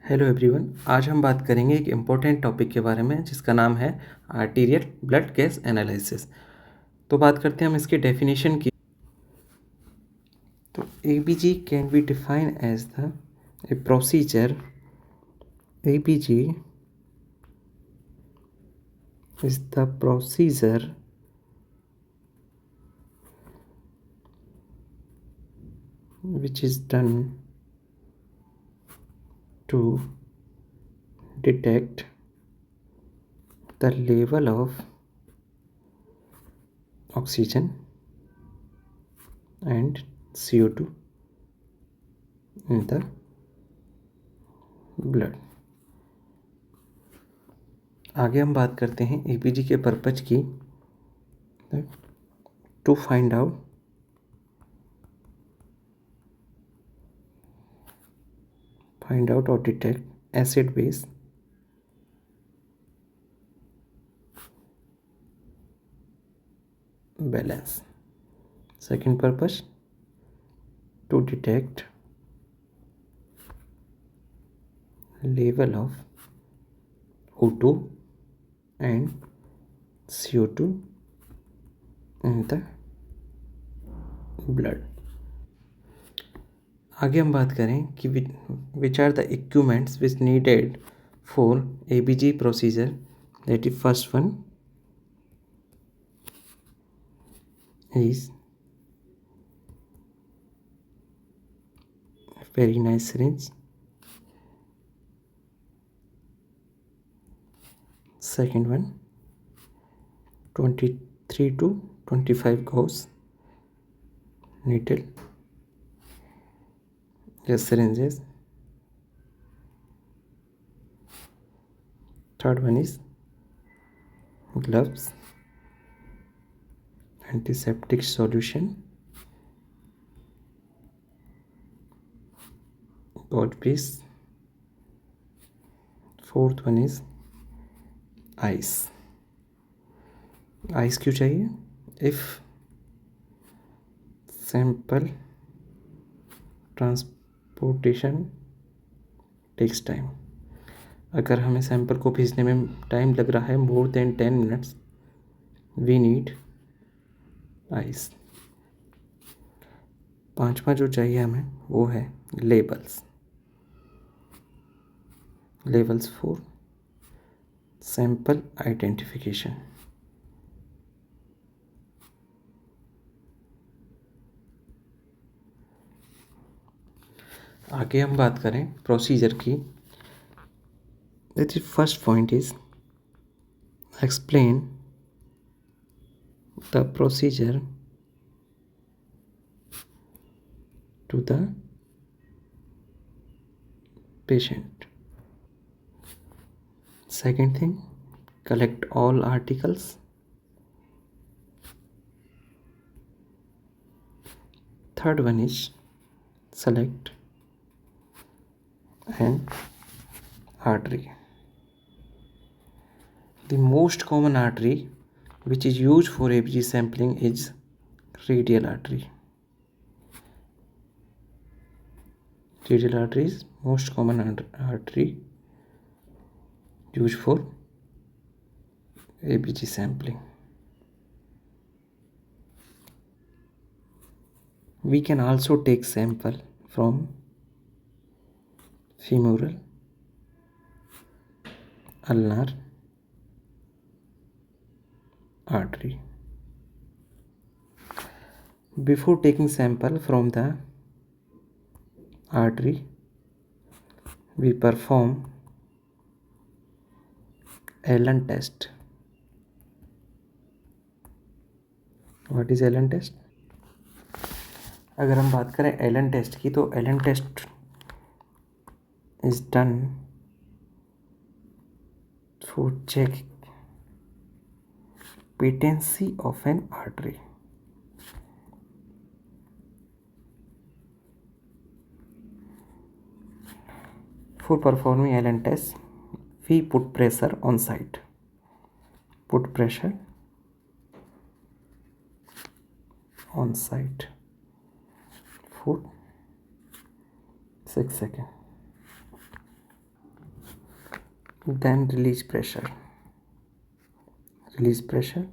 Hello everyone. आज हम बात करेंगे एक इम्पोर्टेंट टॉपिक के बारे में जिसका नाम है आर्टीरियल ब्लड गैस एनालिसिस। तो बात करते हैं हम इसकी डेफिनेशन की। तो ABG can be define as the a procedure. ABG is the procedure which is done to detect the level of oxygen and CO2 in the blood। आगे हम बात करते हैं एपीजी के पर्पज की। टू फाइंड आउट और detect acid base balance। Second purpose, to detect level of O2 and CO2 in the blood। आगे हम बात करें कि which are the equipments which needed for ABG procedure। That is first one is very nice syringe। Second one 23 to 25 gauge needle syringes। Third one is gloves, antiseptic solution, gauze piece। Fourth one is ice। Ice क्यों चाहिए? If sample transportation takes time, अगर हमें sample को भेजने में time लग रहा है more than 10 minutes, we need ice. पांचवा जो चाहिए हमें वो है लेबल्स फॉर सैंपल आइडेंटिफिकेशन। आगे हम बात करें प्रोसीजर की। That is first point is explain the procedure to the patient। Second thing, collect all articles। Third one is select an artery। The most common artery which is used for ABG sampling is radial artery। Radial artery is most common artery used for ABG sampling। We can also take sample from femoral, ulnar artery। Before taking sample from the artery, we perform Allen test। What is Allen test? अगर हम बात करें Elon test की, तो Allen test is done for check patency of an artery. For performing Allen test, we put pressure on site। Put pressure on site for 6 seconds। then release pressure. Release pressure.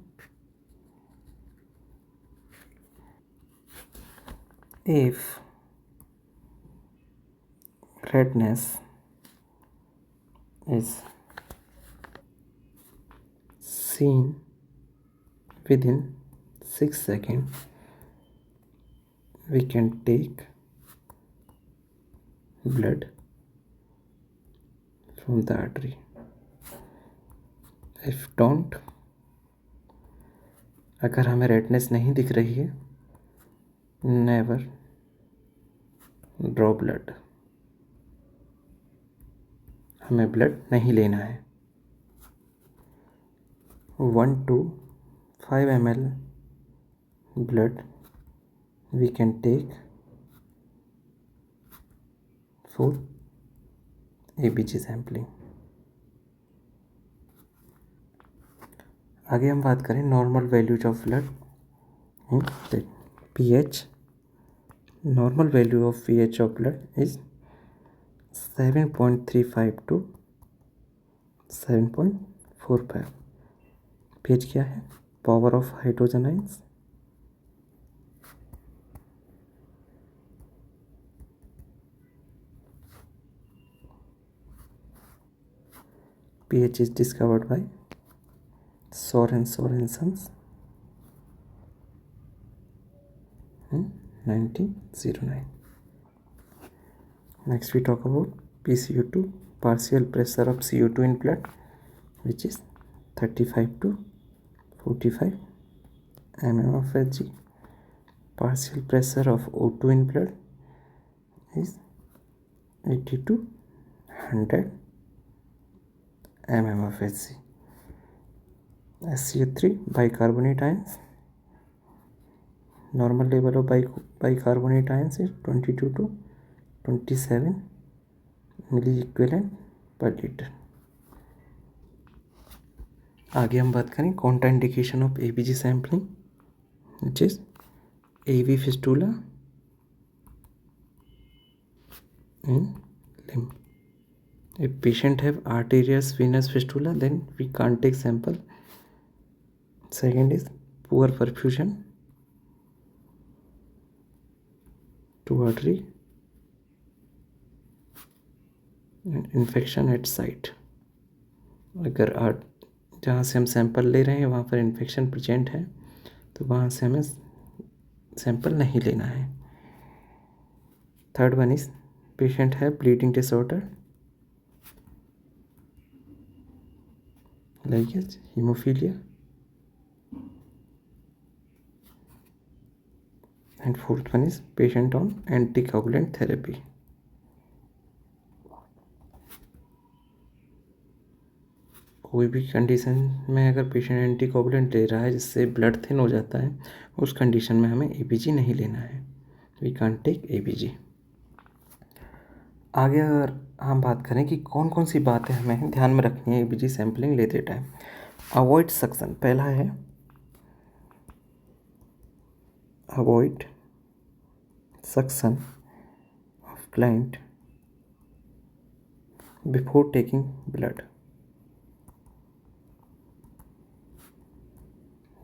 If redness is seen within 6 seconds, we can take blood from the artery. If don't, अगर हमें redness नहीं दिख रही है, never draw blood, हमें blood नहीं लेना है. 1 to 5 ml blood we can take for ABG sampling. आगे हम बात करें normal values of blood. pH, normal value of pH of blood is 7.35 to 7.45. pH क्या है? Power of hydrogen ions. pH is discovered by Sorensons in 1909. Next we talk about PCO2, partial pressure of CO2 in blood, which is 35 to 45 mm of Hg. Partial pressure of O2 in blood is 80 to 100 mm of Hg. SCO3 bicarbonate ions, normal level of bicarbonate ions is 22 to 27 milliequivalent per liter. आगे हम बात करें contraindication of ABG sampling, which is AV fistula in limb. If patient have arterial venous fistula, then we can't take sample. Second is poor perfusion to artery and infection at site. अगर जहाँ से हम sample ले रहे हैं वहाँ पर infection present है तो वहाँ से हमें सैंपल नहीं लेना है. थर्ड वन इज पेशेंट है bleeding disorder like haemophilia. And fourth one is patient on anticoagulant therapy. कोई भी कंडीशन में अगर पेशेंट एंटीकोगुलेंट ले रहा है जिससे ब्लड थिन हो जाता है, उस कंडीशन में हमें ABG नहीं लेना है. We can't take ABG. आगे अगर हम बात करें कि कौन कौन सी बातें हमें ध्यान में रखनी है ABG सैम्पलिंग लेते टाइम. अवॉइड सक्शन, पहला है avoid suction of client before taking blood,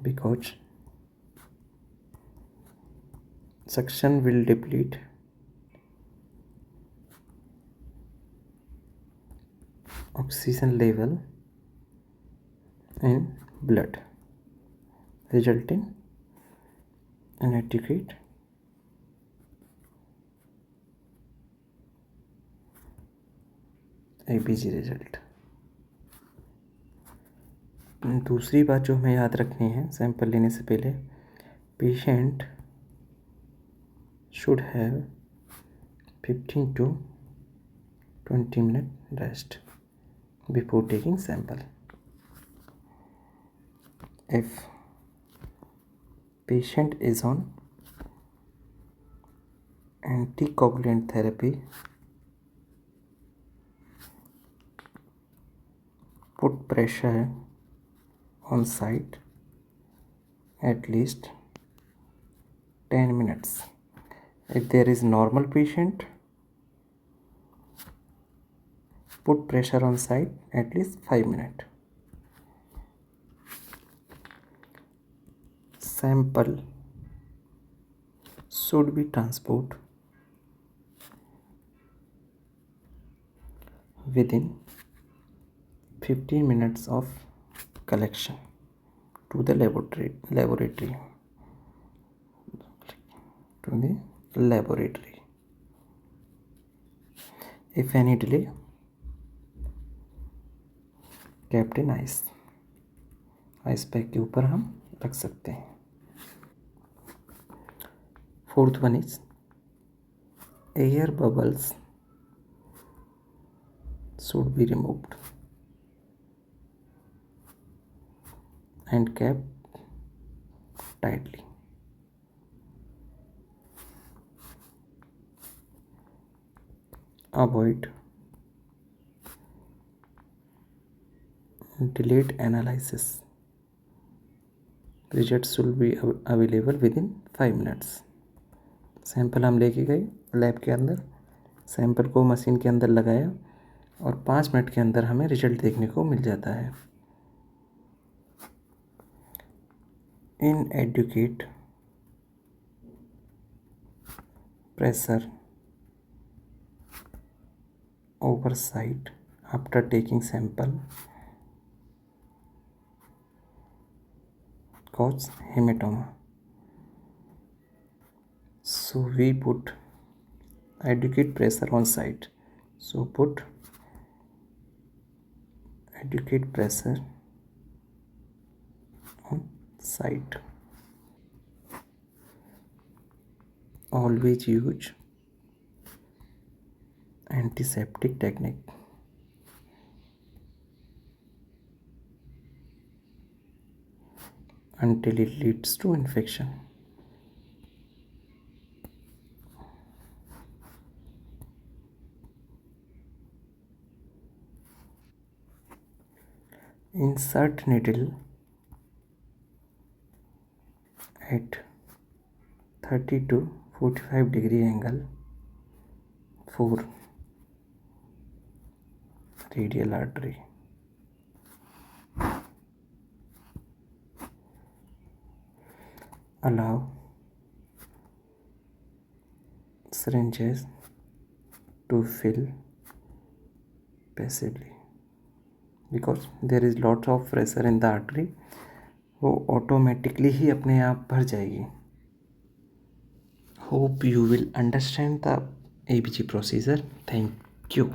because suction will deplete oxygen level in blood, resulting inadequate ABG result. दूसरी बात जो हमें याद रखनी है सैंपल लेने से पहले, patient should have 15 to 20 minute rest before taking sample. If patient is on anticoagulant therapy, put pressure on site at least 10 minutes. If there is normal patient, Put pressure on site at least 5 minutes. Sample should be transported within 15 minutes of collection to the laboratory. If any delay, kept in ice pack के ऊपर हम रख सकते हैं. Fourth one is air bubbles should be removed and kept tightly. Avoid delayed analysis. Results should be available within 5 minutes. Sample हम लेके गए lab के अंदर, सैंपल को मशीन के अंदर लगाया और 5 मिनट के अंदर हमें रिजल्ट देखने को मिल जाता है. Inadequate pressure oversight after taking sample cause hematoma. So we put adequate pressure on site. So put adequate pressure on site. Always use antiseptic technique. Until it leads to infection. Insert needle at 30 to 45 degree angle for radial artery. Allow syringes to fill passively because there is lot of pressure in the artery. वो automatically ही अपने आप भर जाएगी. Hope you will understand the ABG procedure. Thank you.